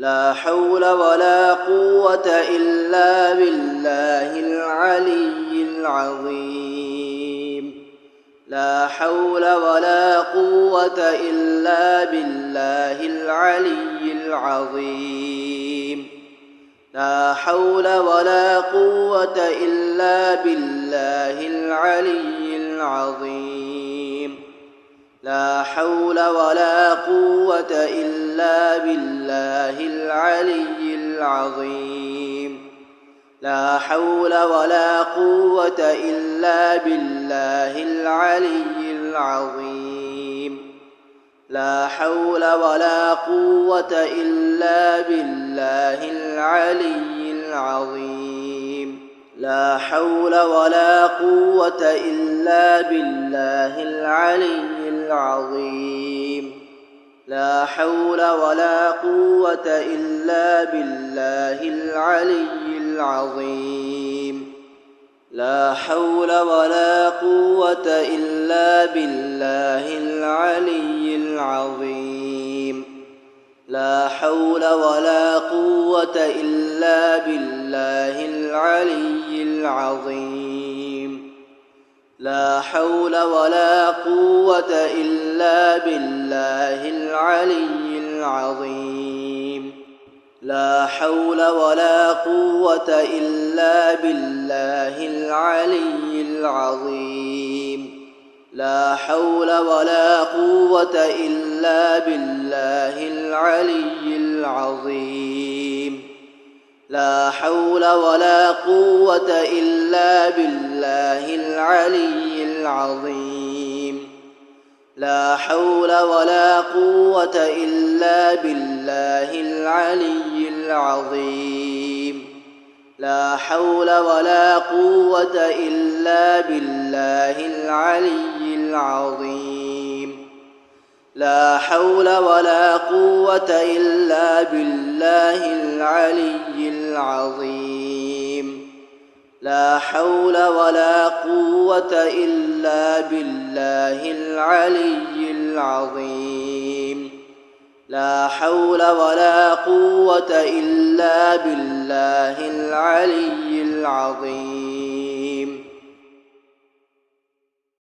لا حول ولا قوة إلا بالله العلي العظيم لا حول ولا قوة إلا بالله العلي العظيم لا حول ولا قوة إلا بالله العلي العظيم لا حول ولا قوة إلا بالله العلي العظيم لا حول ولا قوة إلا بالله العلي العظيم لا حول ولا قوة إلا بالله العلي العظيم لا حول ولا قوة إلا بالله العلي العظيم لا حول ولا قوة إلا بالله العلي العظيم لا حول ولا قوة إلا بالله العلي العظيم لا حول ولا قوة إلا بالله العلي العظيم لا حول ولا قوة إلا بالله العلي العظيم لا حول ولا قوة إلا بالله العلي العظيم لا حول ولا قوة إلا بالله العلي العظيم لا حول ولا قوة إلا بالله العلي العظيم لا حول ولا قوة إلا بالله العلي العظيم لا حول ولا قوة إلا بالله العلي العظيم لا حول ولا قوة إلا بالله العلي العظيم لا حول ولا قوة إلا بالله العلي العظيم لا حول ولا قوة إلا بالله العلي العظيم